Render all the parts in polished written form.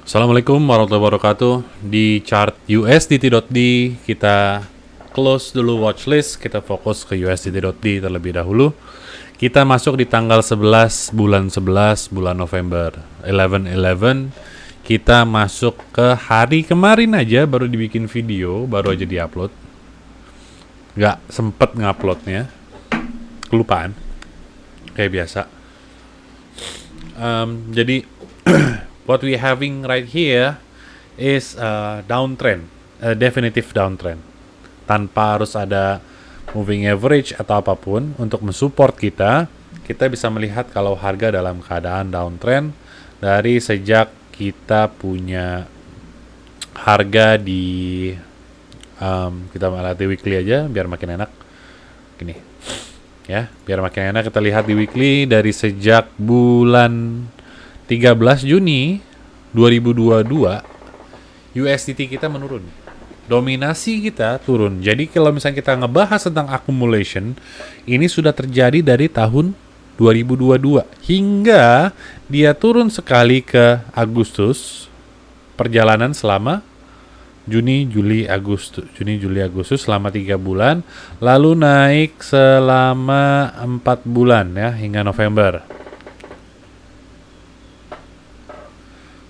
Assalamualaikum warahmatullahi wabarakatuh. Di chart USDT.D kita close dulu watchlist, kita fokus ke USDT.D terlebih dahulu. Kita masuk di tanggal 11 bulan November 11/11. Kita masuk ke hari kemarin aja, baru dibikin video, baru aja diupload. Nggak sempet nguploadnya, kelupaan kayak biasa. Jadi what we having right here is a downtrend, a definitive downtrend. Tanpa harus ada moving average atau apapun untuk mensupport kita, kita bisa melihat kalau harga dalam keadaan downtrend dari sejak kita punya harga di kita lihat di weekly aja biar makin enak. Gini. Ya, biar makin enak kita lihat di weekly dari sejak bulan 13 Juni 2022 USDT kita menurun. Dominasi kita turun. Jadi kalau misalnya kita ngebahas tentang accumulation, ini sudah terjadi dari tahun 2022 hingga dia turun sekali ke Agustus. Perjalanan selama Juni, Juli, Agustus selama 3 bulan, lalu naik selama 4 bulan ya hingga November.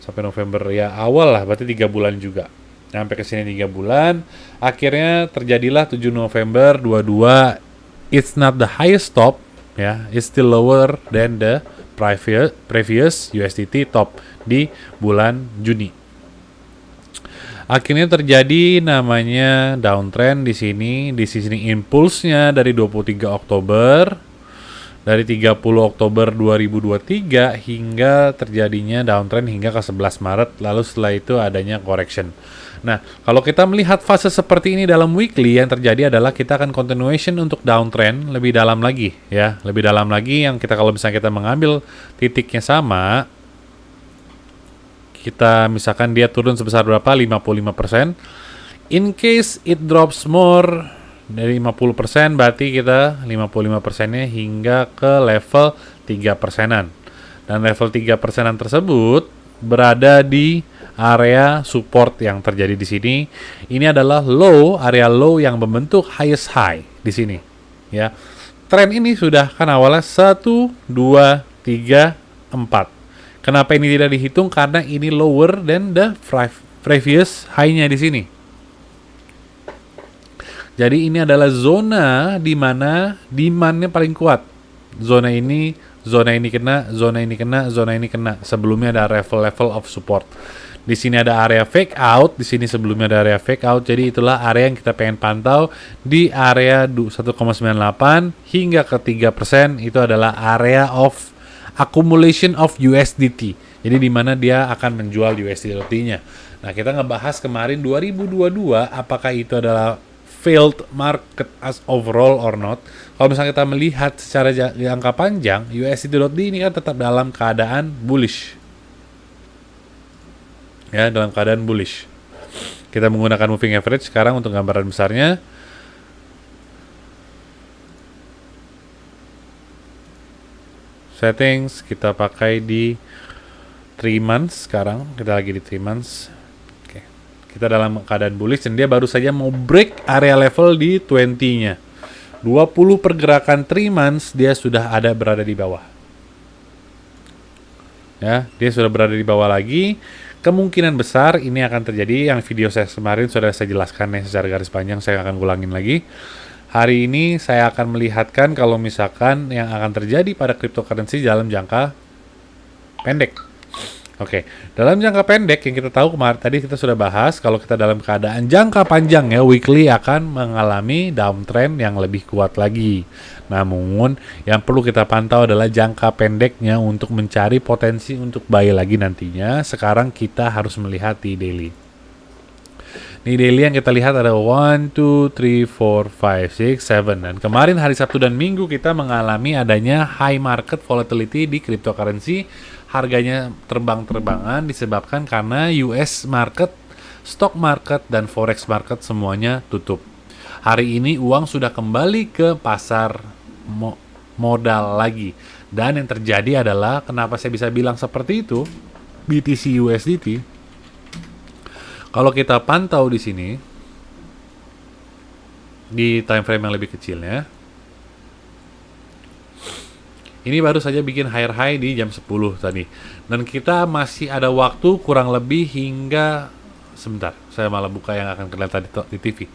Sampai November ya awal lah, berarti 3 bulan juga. Sampai ke sini 3 bulan, akhirnya terjadilah 7 November 22. It's not the highest top ya, it's still lower than the previous USDT top di bulan Juni. Akhirnya terjadi namanya downtrend di sini. Di sini impulsnya dari 23 Oktober, dari 30 Oktober 2023 hingga terjadinya downtrend hingga ke 11 Maret. Lalu setelah itu adanya correction. Nah, kalau kita melihat fase seperti ini dalam weekly, yang terjadi adalah kita akan continuation untuk downtrend lebih dalam lagi ya. Lebih dalam lagi yang kita kalau misalnya kita mengambil titiknya sama, kita misalkan dia turun sebesar berapa? 55%. In case it drops more dari 50%, berarti kita 55%-nya hingga ke level 3%-an. Dan level 3%-an tersebut berada di area support yang terjadi di sini. Ini adalah low, area low yang membentuk highest high di sini. Ya. Tren ini sudah kan awalnya 1, 2, 3, 4. Kenapa ini tidak dihitung? Karena ini lower than the previous high-nya di sini. Jadi ini adalah zona di mana demand-nya paling kuat. Zona ini kena, zona ini kena, zona ini kena. Sebelumnya ada level of support. Di sini ada area fake out, di sini sebelumnya ada area fake out. Jadi itulah area yang kita pengen pantau di area 1,98 hingga ke 3%. Itu adalah area of accumulation of USDT. Jadi di mana dia akan menjual USDT-nya. Nah, kita ngebahas kemarin 2022 apakah itu adalah failed market as overall or not. Kalau misalnya kita melihat secara jangka panjang, USDT.D ini kan tetap dalam keadaan bullish. Ya, dalam keadaan bullish. Kita menggunakan moving average sekarang untuk gambaran besarnya. Settings kita pakai di 3 months sekarang. Kita lagi di 3 months. Oke. Kita dalam keadaan bullish dan dia baru saja mau break area level di 20-nya. 20 pergerakan 3 months dia sudah berada di bawah. Ya, dia sudah berada di bawah lagi. Kemungkinan besar ini akan terjadi yang video saya kemarin sudah saya jelaskan ya secara garis panjang, saya akan ulangin lagi. Hari ini saya akan melihatkan kalau misalkan yang akan terjadi pada cryptocurrency dalam jangka pendek. Oke, dalam jangka pendek yang kita tahu kemarin tadi kita sudah bahas kalau kita dalam keadaan jangka panjang ya weekly akan mengalami downtrend yang lebih kuat lagi. Namun yang perlu kita pantau adalah jangka pendeknya untuk mencari potensi untuk buy lagi nantinya. Sekarang kita harus melihat di daily. Di daily yang kita lihat ada 1, 2, 3, 4, 5, 6, 7. Dan kemarin hari Sabtu dan Minggu kita mengalami adanya high market volatility di cryptocurrency. Harganya terbang-terbangan disebabkan karena US market, stock market, dan forex market semuanya tutup. Hari ini uang sudah kembali ke pasar modal lagi. Dan yang terjadi adalah, kenapa saya bisa bilang seperti itu, BTC USDT Kalau kita pantau di sini di time frame yang lebih kecilnya, ini baru saja bikin higher high di jam 10 tadi. Dan kita masih ada waktu kurang lebih hingga sebentar. Saya malah buka yang akan kelihatan di TV.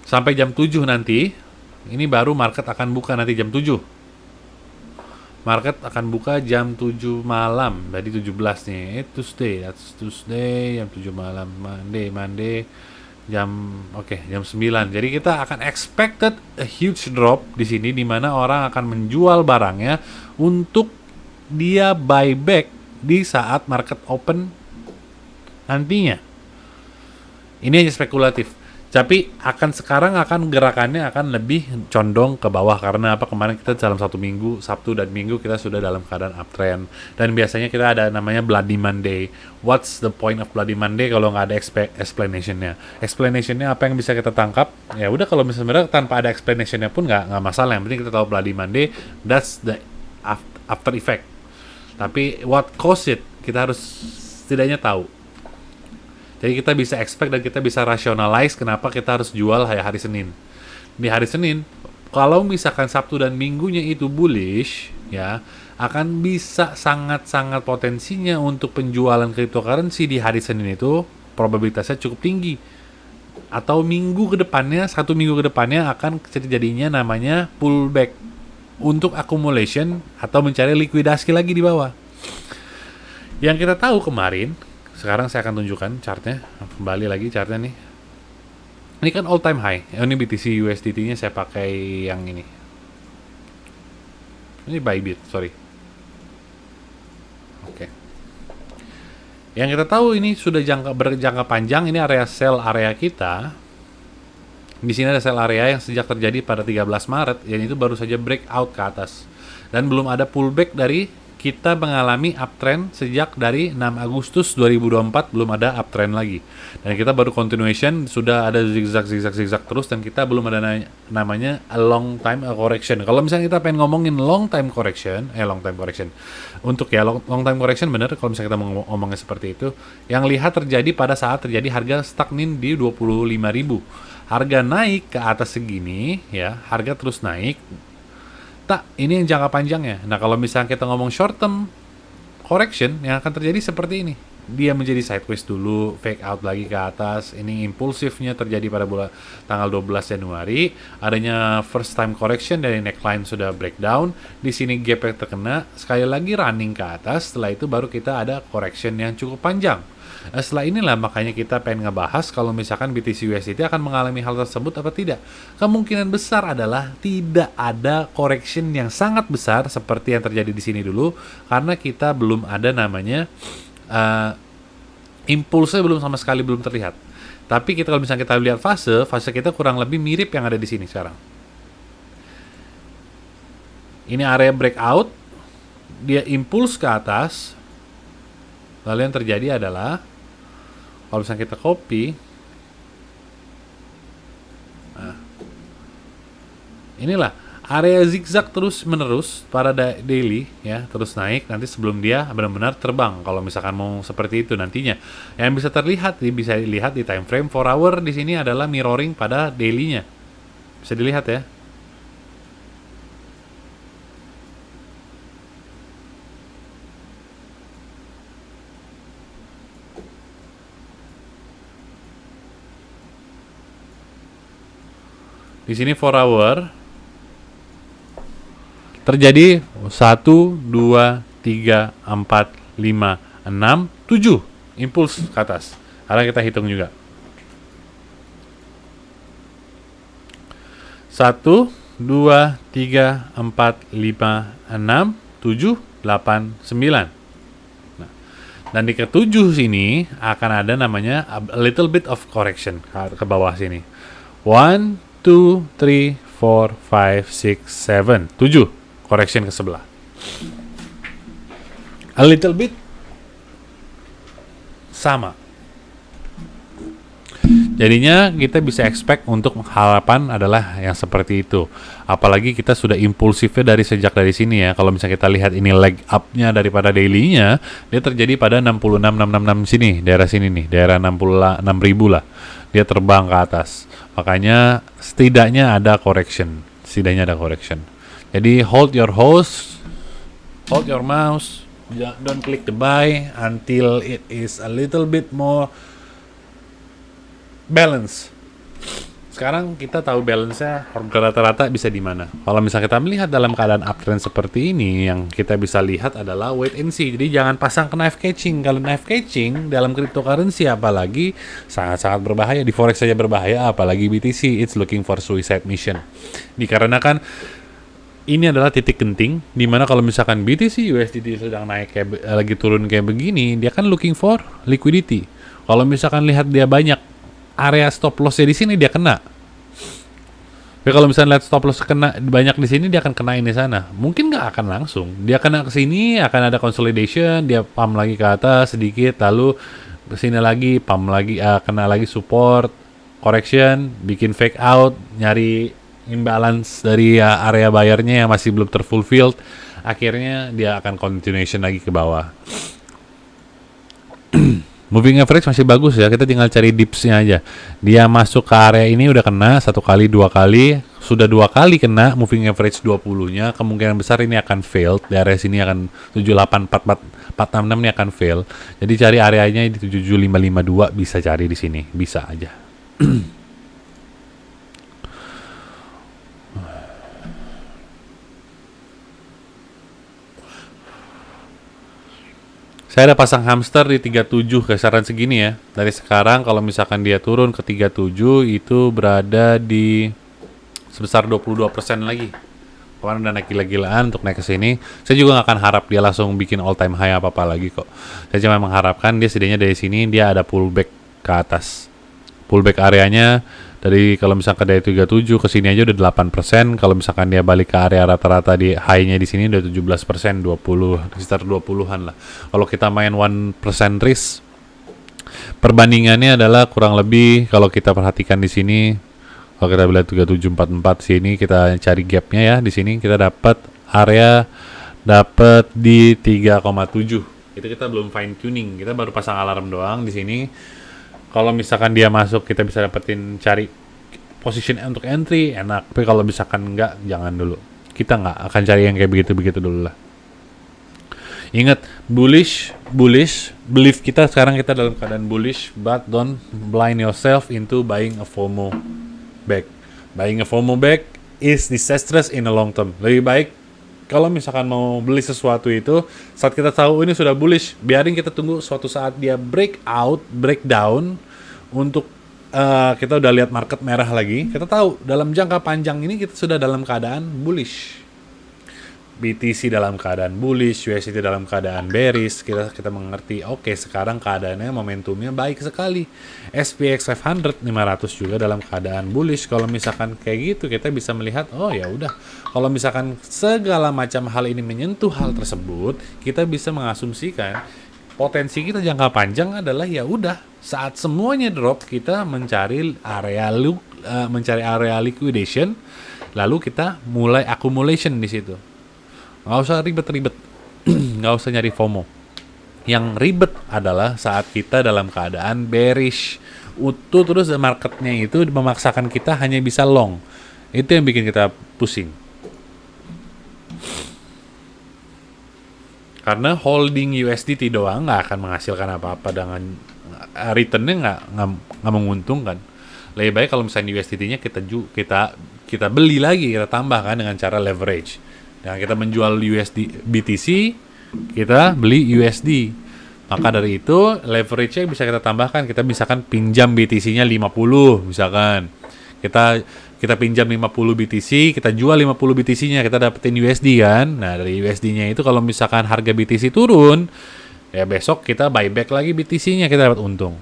Sampai jam 7 nanti. Ini baru market akan buka nanti jam 7. Market akan buka jam 7 malam. Jadi 17 nih. Tuesday, that's Tuesday jam 7 malam. Monday jam 9. Jadi kita akan expected a huge drop di sini, di mana orang akan menjual barangnya untuk dia buy back di saat market open nantinya. Ini hanya spekulatif. Tapi sekarang gerakannya akan lebih condong ke bawah, karena apa? Kemarin kita dalam satu minggu, Sabtu dan Minggu kita sudah dalam keadaan uptrend, dan biasanya kita ada namanya Bloody Monday. What's the point of Bloody Monday kalau nggak ada explanationnya? Explanationnya apa yang bisa kita tangkap? Ya udah, kalau misalnya tanpa ada explanationnya pun nggak masalah. Yang penting kita tahu Bloody Monday, that's the after effect. Tapi what caused it, kita harus setidaknya tahu. Jadi kita bisa expect dan kita bisa rationalize kenapa kita harus jual hari Senin. Di hari Senin, kalau misalkan Sabtu dan Minggunya itu bullish, ya, akan bisa sangat-sangat potensinya untuk penjualan cryptocurrency di hari Senin itu probabilitasnya cukup tinggi. Atau satu minggu ke depannya akan terjadinya namanya pullback untuk accumulation atau mencari likuidasi lagi di bawah. Yang kita tahu kemarin, sekarang saya akan tunjukkan chartnya, kembali lagi chartnya nih. Ini kan all time high. Ini BTC USDT-nya saya pakai yang ini. Ini Bybit, sorry. Oke. Yang kita tahu ini sudah berjangka panjang. Ini area sell area kita. Di sini ada sell area yang sejak terjadi pada 13 Maret, yang itu baru saja breakout ke atas. Dan belum ada pullback dari kita mengalami uptrend sejak dari 6 Agustus 2024, belum ada uptrend lagi. Dan kita baru continuation, sudah ada zigzag terus, dan kita belum ada namanya a long time correction. Kalau misalnya kita pengen ngomongin long time correction. Untuk ya long time correction bener, kalau misalnya kita ngomongnya seperti itu, yang lihat terjadi pada saat terjadi harga stagnan di 25.000. Harga naik ke atas segini, ya, harga terus naik. Ini yang jangka panjangnya. Nah, kalau misalnya kita ngomong short term correction, yang akan terjadi seperti ini. Dia menjadi sideways dulu, fake out lagi ke atas. Ini impulsifnya terjadi pada tanggal 12 Januari. Adanya first time correction dari neckline sudah breakdown. Di sini gap yang terkena, sekali lagi running ke atas. Setelah itu baru kita ada correction yang cukup panjang. Setelah inilah makanya kita pengen ngebahas kalau misalkan BTC USDT akan mengalami hal tersebut apa tidak. Kemungkinan besar adalah tidak ada correction yang sangat besar seperti yang terjadi di sini dulu, karena kita belum ada namanya impulsnya sama sekali belum terlihat. Tapi kalau misalnya kita lihat fase kita kurang lebih mirip yang ada di sini sekarang. Ini area breakout, dia impuls ke atas. Lalu yang terjadi adalah kalau misalnya kita copy, nah, inilah area zigzag terus menerus pada daily, ya, terus naik nanti sebelum dia benar-benar terbang. Kalau misalkan mau seperti itu nantinya, yang bisa dilihat di time frame 4 hour di sini adalah mirroring pada daily-nya, bisa dilihat ya. Di sini 4 hour terjadi 1, 2, 3, 4, 5, 6, 7 impuls ke atas. Sekarang kita hitung juga. 1, 2, 3, 4, 5, 6, 7, 8, 9. Nah, dan di ketujuh sini akan ada namanya a little bit of correction ke bawah sini. 1, 2, 3, 4, 5, 6, 7. 7 correction ke sebelah. A little bit sama. Jadinya kita bisa expect untuk harapan adalah yang seperti itu. Apalagi kita sudah impulsifnya dari sini ya. Kalau misalnya kita lihat ini leg up-nya daripada daily-nya, dia terjadi pada 66.666 sini, daerah sini nih, daerah 66.000 lah. Dia terbang ke atas. Makanya setidaknya ada correction. Jadi hold your mouse, don't click the buy until it is a little bit more balance. Sekarang kita tahu balance-nya harga rata-rata bisa di mana. Kalau misalnya kita melihat dalam keadaan uptrend seperti ini, yang kita bisa lihat adalah wait and see. Jadi jangan pasang ke knife catching. Kalau knife catching dalam cryptocurrency apalagi sangat-sangat berbahaya. Di forex saja berbahaya, apalagi BTC. It's looking for suicide mission. Dikarenakan ini adalah titik genting di mana kalau misalkan BTC USDT sedang naik lagi turun kayak begini, dia kan looking for liquidity. Kalau misalkan lihat dia banyak area stop loss-nya di sini, dia kena. Tapi kalau misalnya lihat stop loss kena banyak di sini, dia akan kena ini sana. Mungkin nggak akan langsung. Dia kena ke sini, akan ada consolidation, dia pump lagi ke atas sedikit, lalu ke sini lagi, pump lagi, kena lagi support, correction, bikin fake out, nyari imbalance dari area bayarnya yang masih belum terfulfilled. Akhirnya dia akan continuation lagi ke bawah. Moving average masih bagus ya, kita tinggal cari dipsnya aja. Dia masuk ke area ini udah kena 1 kali, 2 kali, sudah 2 kali kena moving average 20-nya, kemungkinan besar ini akan fail. Di area sini akan 7844 466 ini akan fail. Jadi cari areanya di 77552 bisa cari di sini, bisa aja. Saya ada pasang hamster di 37 kisaran segini ya. Dari sekarang kalau misalkan dia turun ke 37 itu berada di sebesar 22% lagi. Kemarin udah naik gila-gilaan untuk naik ke sini. Saya juga nggak akan harap dia langsung bikin all time high apa-apa lagi kok. Saya cuma mengharapkan dia setidaknya dari sini dia ada pullback ke atas. Pullback areanya dari kalau misalkan dari 37 ke sini aja udah 8%. Kalau misalkan dia balik ke area rata-rata di high-nya di sini udah 17%, 20, sekitar 20-an lah. Kalau kita main 1% risk, perbandingannya adalah kurang lebih kalau kita perhatikan di sini, kalau kita lihat 3744 sini kita cari gapnya ya, di sini kita dapat area dapat di 3,7. Itu kita belum fine tuning, kita baru pasang alarm doang di sini. Kalau misalkan dia masuk, kita bisa dapetin cari position untuk entry, enak. Tapi kalau misalkan enggak, jangan dulu. Kita nggak akan cari yang kayak begitu-begitu dulu lah. Ingat, bullish, belief kita sekarang kita dalam keadaan bullish, but don't blind yourself into buying a FOMO back. Buying a FOMO back is disastrous in a long term. Lebih baik kalau misalkan mau beli sesuatu itu, saat kita tahu ini sudah bullish, biarin kita tunggu suatu saat dia breakdown, untuk kita udah lihat market merah lagi, kita tahu dalam jangka panjang ini kita sudah dalam keadaan bullish. BTC dalam keadaan bullish, USDT dalam keadaan bearish, kita mengerti, oke, sekarang keadaannya momentumnya baik sekali. SPX 500 juga dalam keadaan bullish. Kalau misalkan kayak gitu, kita bisa melihat, oh ya udah. Kalau misalkan segala macam hal ini menyentuh hal tersebut, kita bisa mengasumsikan potensi kita jangka panjang adalah ya udah, saat semuanya drop, kita mencari area liquidation, lalu kita mulai accumulation di situ. Nggak usah ribet-ribet, nggak usah nyari FOMO. Yang ribet adalah saat kita dalam keadaan bearish, utuh terus marketnya itu memaksakan kita hanya bisa long. Itu yang bikin kita pusing. Karena holding USDT doang nggak akan menghasilkan apa-apa, dengan returnnya nggak menguntungkan. Lebih baik kalau misalnya USDT-nya kita beli lagi, kita tambahkan dengan cara leverage. Nah, kita menjual BTC, kita beli USD. Maka dari itu, leverage-nya bisa kita tambahkan. Kita misalkan pinjam BTC-nya 50, misalkan. Kita pinjam 50 BTC, kita jual 50 BTC-nya, kita dapetin USD kan. Nah, dari USD-nya itu kalau misalkan harga BTC turun, ya besok kita buyback lagi BTC-nya, kita dapat untung.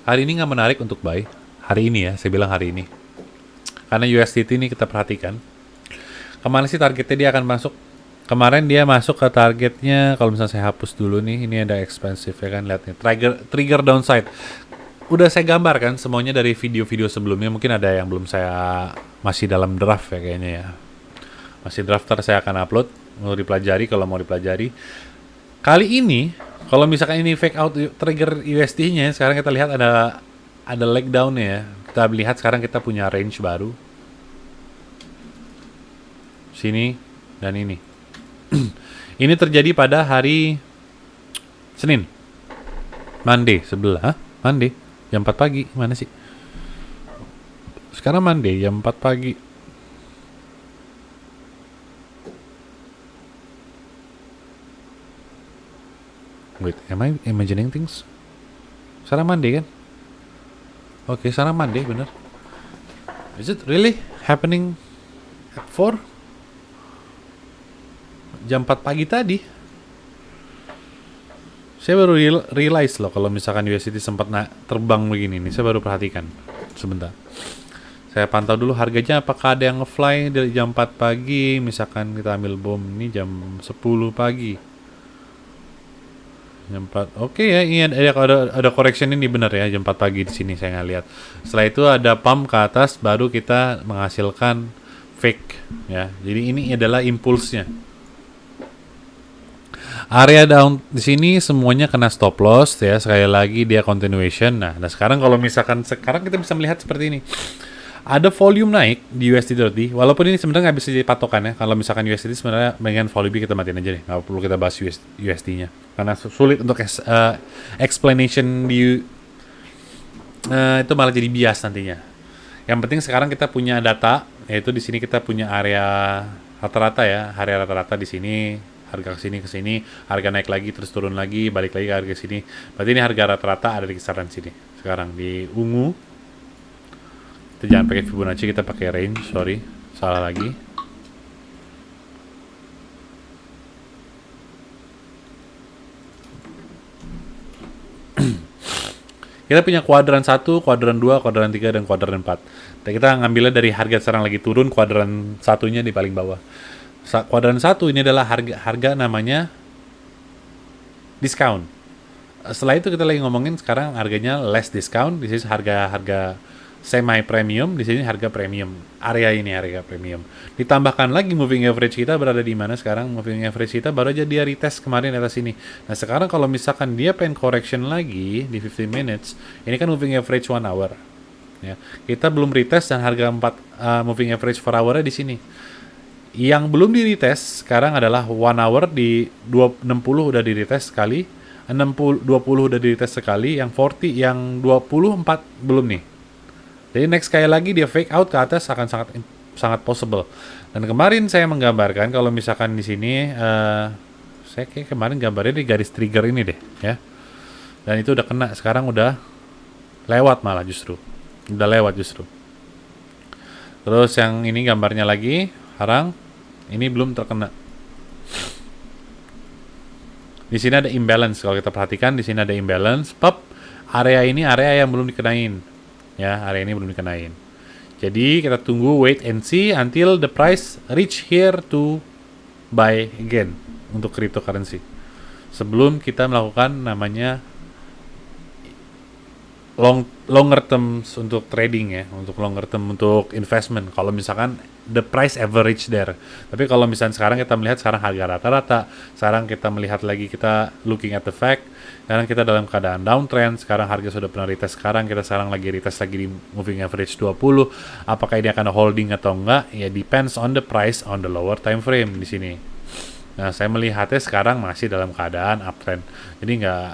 Hari ini nggak menarik untuk buy. Hari ini ya, saya bilang hari ini. Karena USDT ini kita perhatikan. Kemana sih targetnya dia akan masuk? kemarin dia masuk ke targetnya. Kalau misalnya saya hapus dulu nih, ini ada expensive ya kan, lihat nih, trigger downside. Udah saya gambarkan semuanya dari video-video sebelumnya. Mungkin ada yang belum saya, masih dalam draft ya kayaknya ya. Masih drafter, saya akan upload, mau dipelajari kalau mau dipelajari. Kali ini kalau misalkan ini fake out trigger USD-nya, sekarang kita lihat ada leg down-nya ya. Kita lihat sekarang kita punya range baru. Sini dan ini. Ini terjadi pada hari Senin. Monday sebelah. Hah? Monday jam 4 pagi. Mana sih? Sekarang Monday jam 4 pagi. Wait, am I imagining things? Sekarang Monday kan? Oke, sekarang Monday bener. Is it really happening at 4? Jam 4 pagi tadi. Saya baru realize loh kalau misalkan USDT sempat terbang begini nih. Saya baru perhatikan. Sebentar. Saya pantau dulu harganya apakah ada yang nge-fly dari jam 4 pagi. Misalkan kita ambil bom ini jam 10 pagi. Jam 4. Oke ya, ini ada correction ini benar ya, jam 4 pagi di sini saya nggak lihat. Setelah itu ada pump ke atas baru kita menghasilkan fake ya. Jadi ini adalah impulsnya. Area down di sini semuanya kena stop loss ya. Sekali lagi dia continuation. Nah sekarang kalau misalkan sekarang kita bisa melihat seperti ini. Ada volume naik di USD, walaupun ini sebenarnya nggak bisa jadi patokan ya. Kalau misalkan USD sebenarnya dengan volume kita matiin aja deh, nggak perlu kita bahas USD-nya karena sulit untuk explanation di itu malah jadi bias nantinya. Yang penting sekarang kita punya data, yaitu di sini kita punya area rata-rata ya, area rata-rata di sini. Harga ke sini, harga naik lagi terus turun lagi, balik lagi ke harga sini. Berarti ini harga rata-rata ada di kisaran sini. Sekarang di ungu. Kita jangan pakai Fibonacci, kita pakai range, sorry. Salah lagi. Kita punya kuadran 1, kuadran 2, kuadran 3, dan kuadran 4. Dan kita ngambilnya dari harga sekarang lagi turun, kuadran satunya di paling bawah. Kuadran 1 ini adalah harga namanya discount. Setelah itu kita lagi ngomongin sekarang harganya less discount. Di sini harga semi premium, di sini harga premium. Area ini harga premium. Ditambahkan lagi moving average kita berada di mana sekarang? Moving average kita baru aja dia retest kemarin atas sini. Nah, sekarang kalau misalkan dia pengen correction lagi di 15 minutes, ini kan moving average 1 hour. Ya. Kita belum retest dan harga 4 moving average 4 hour-nya di sini. Yang belum di retest sekarang adalah 1 hour di 60 udah di retest sekali, 20 udah di retest sekali, yang 40, yang 24 belum nih. Jadi next sekali lagi dia fake out ke atas akan sangat possible. Dan kemarin saya menggambarkan kalau misalkan di sini saya kayak kemarin gambarnya di garis trigger ini deh ya. Dan itu udah kena, sekarang udah lewat malah justru. Udah lewat justru. Terus yang ini gambarnya lagi, sekarang ini belum terkena. Di sini ada imbalance, kalau kita perhatikan di sini ada imbalance. Area ini area yang belum dikenain. Ya, area ini belum dikenain. Jadi kita tunggu, wait and see until the price reach here to buy again untuk cryptocurrency. Sebelum kita melakukan namanya longer term untuk trading ya, untuk longer term untuk investment. Kalau misalkan the price average there. Tapi kalau misalnya sekarang kita melihat sekarang harga rata-rata, sekarang kita melihat lagi, kita looking at the fact, sekarang kita dalam keadaan downtrend, sekarang harga sudah pernah retest, sekarang lagi retest lagi di moving average 20. Apakah ini akan holding atau enggak? Ya depends on the price on the lower time frame di sini. Nah, saya melihatnya sekarang masih dalam keadaan uptrend. Jadi nggak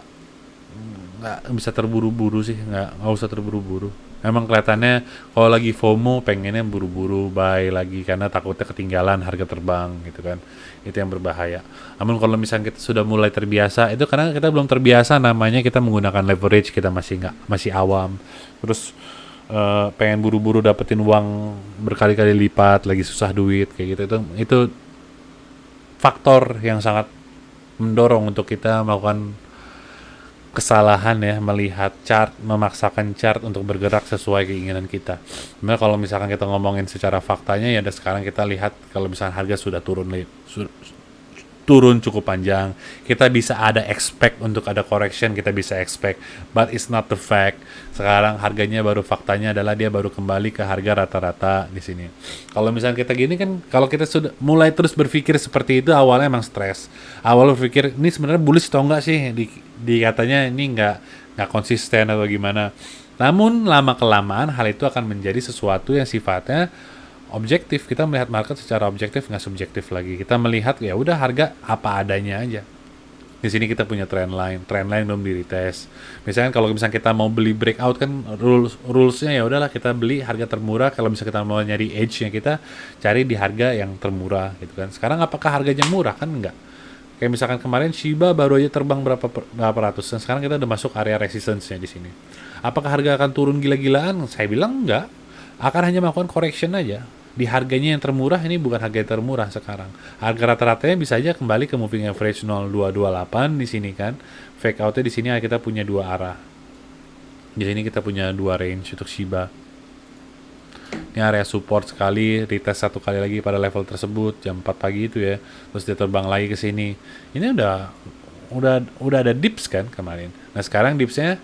bisa terburu-buru sih, nggak usah terburu-buru. Emang kelihatannya kalau lagi FOMO pengennya buru-buru buy lagi karena takutnya ketinggalan harga terbang gitu kan. Itu yang berbahaya. Namun kalau misalnya kita sudah mulai terbiasa, itu karena kita belum terbiasa namanya kita menggunakan leverage, kita masih awam. Terus pengen buru-buru dapetin uang berkali-kali lipat, lagi susah duit kayak gitu. Itu faktor yang sangat mendorong untuk kita melakukan kesalahan ya, melihat chart, memaksakan chart untuk bergerak sesuai keinginan kita. Sebenarnya kalau misalkan kita ngomongin secara faktanya ya, sekarang kita lihat kalau misalkan harga sudah turun turun cukup panjang. Kita bisa ada expect untuk ada correction, kita bisa expect, but it's not the fact. Sekarang harganya baru, faktanya adalah dia baru kembali ke harga rata-rata di sini. Kalau misalnya kita gini kan, kalau kita sudah mulai terus berpikir seperti itu, awalnya emang stres. Awal berpikir ini sebenarnya bullish atau enggak sih? Di katanya ini nggak konsisten atau gimana. Namun lama kelamaan hal itu akan menjadi sesuatu yang sifatnya objektif. Kita melihat market secara objektif, nggak subjektif lagi. Kita melihat ya udah harga apa adanya aja. Di sini kita punya trend line belum di retest. Misalkan kalau misalnya kita mau beli breakout kan rulesnya ya udahlah kita beli harga termurah. Kalau misalnya kita mau nyari edge-nya, kita cari di harga yang termurah gitu kan. Sekarang apakah harganya murah? Kan enggak. Kayak misalkan kemarin Shiba baru aja terbang berapa ratus, dan sekarang kita udah masuk area resistance-nya di sini. Apakah harga akan turun gila-gilaan? Saya bilang enggak. Akan hanya melakukan correction aja. Di harganya yang termurah, ini bukan harga yang termurah sekarang. Harga rata-ratanya bisa aja kembali ke moving average 0228 di sini kan. Fake out-nya di sini kita punya dua arah. Di sini kita punya dua range untuk Shiba. Ini area support sekali, retest satu kali lagi pada level tersebut jam 4 pagi itu ya. Terus dia terbang lagi ke sini. Ini udah ada dips kan kemarin. Nah, sekarang dipsnya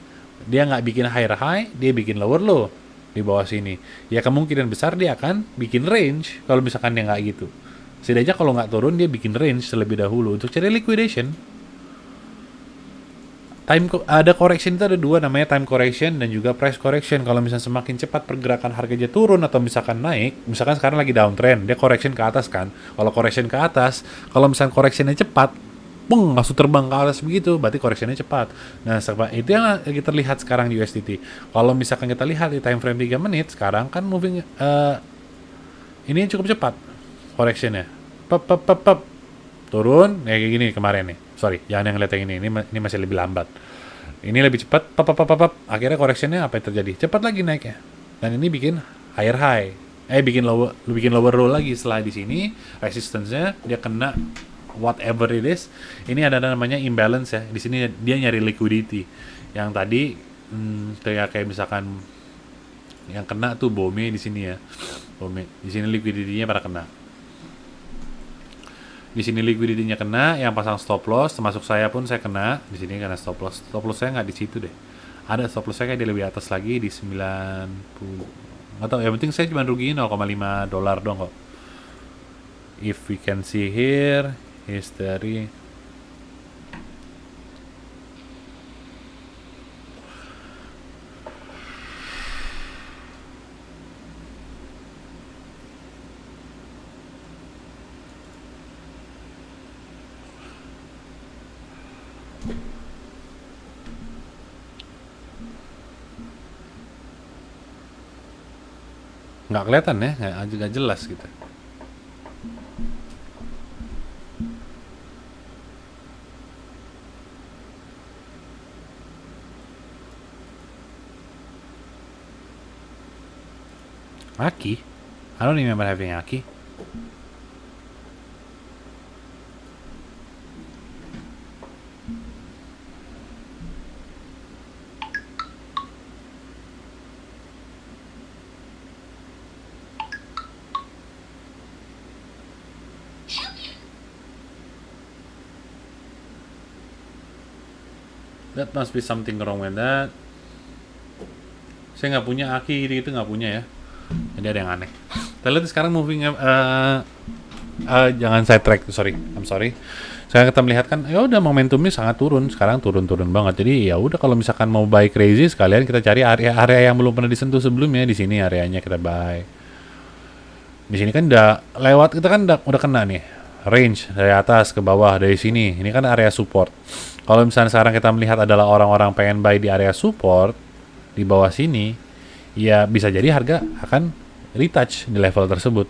dia nggak bikin higher high, dia bikin lower low di bawah sini. Ya kemungkinan besar dia akan bikin range kalau misalkan dia nggak gitu. Setidaknya kalau nggak turun dia bikin range terlebih dahulu untuk cari liquidation. Ada correction itu ada dua, namanya time correction dan juga price correction. Kalau misalnya semakin cepat pergerakan harganya turun atau misalkan naik, misalkan sekarang lagi downtrend, dia correction ke atas kan. Kalau correction ke atas, kalau misalkan correctionnya cepat, langsung terbang ke atas begitu, berarti correctionnya cepat. Nah, itu yang kita lihat sekarang di USDT. Kalau misalkan kita lihat di time frame 3 menit, sekarang kan moving ini cukup cepat correctionnya. Turun, kayak gini kemarin nih. Sorry, jangan yang lihat yang ini masih lebih lambat. Ini lebih cepat, akhirnya correctionnya apa yang terjadi? Cepat lagi naiknya. Dan ini bikin higher high. Bikin lower low lagi. Setelah di sini resistance-nya dia kena whatever it is. Ini ada namanya imbalance ya. Di sini dia nyari liquidity. Yang tadi kayak misalkan yang kena tuh BOME di sini ya. BOME. Di sini liquidity-nya pada kena. Di sini liquidity-nya kena, yang pasang stop loss termasuk saya pun saya kena di sini karena stop loss. Stop loss saya nggak di situ deh. Ada stop loss saya kayak di lebih atas lagi di 90. Atau yang penting saya cuma rugiin $0,5 dong kok. If we can see here history, nggak kelihatan ya, nggak jelas gitu. Aki? I don't remember having Aki. That must be something wrong with that. Saya nggak punya Aki gitu nggak punya ya. Jadi ada yang aneh. Kita lihat sekarang moving jangan side track, I'm sorry. Sekarang kita melihat kan ya udah momentumnya sangat turun, sekarang turun banget. Jadi ya udah kalau misalkan mau buy crazy sekalian kita cari area yang belum pernah disentuh sebelumnya. Di sini areanya kita buy. Di sini kan udah lewat, kita kan udah kena nih range dari atas ke bawah dari sini. Ini kan area support. Kalau misalnya sekarang kita melihat adalah orang-orang pengen buy di area support di bawah sini, ya bisa jadi harga akan retouch di level tersebut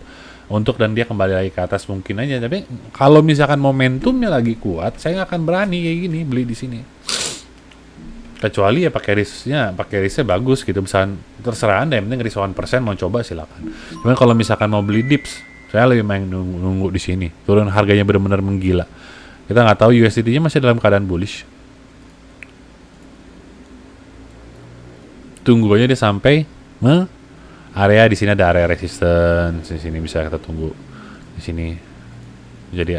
dan dia kembali lagi ke atas mungkin aja. Tapi kalau misalkan momentumnya lagi kuat, saya nggak akan berani kayak gini beli di sini. Kecuali ya pakai risknya bagus gitu. Misalkan terserah Anda, yang penting risk 1% mau coba silakan. Cuman kalau misalkan mau beli dips, saya lebih main nunggu di sini. Turun harganya benar-benar menggila. Kita nggak tahu USDT-nya masih dalam keadaan bullish. Tunggu aja dia sampai area di sini, ada area resistance di sini, bisa kita tunggu di sini. Jadi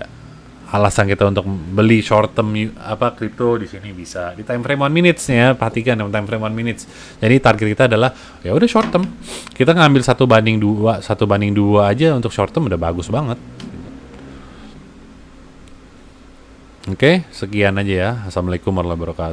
alasan kita untuk beli short term kripto di sini bisa di time frame 1 minutes ya, perhatikan time frame 1 minutes. Jadi target kita adalah ya udah short term, kita ngambil 1/2 aja untuk short term udah bagus banget. Oke, sekian aja ya. Assalamualaikum warahmatullahi wabarakatuh.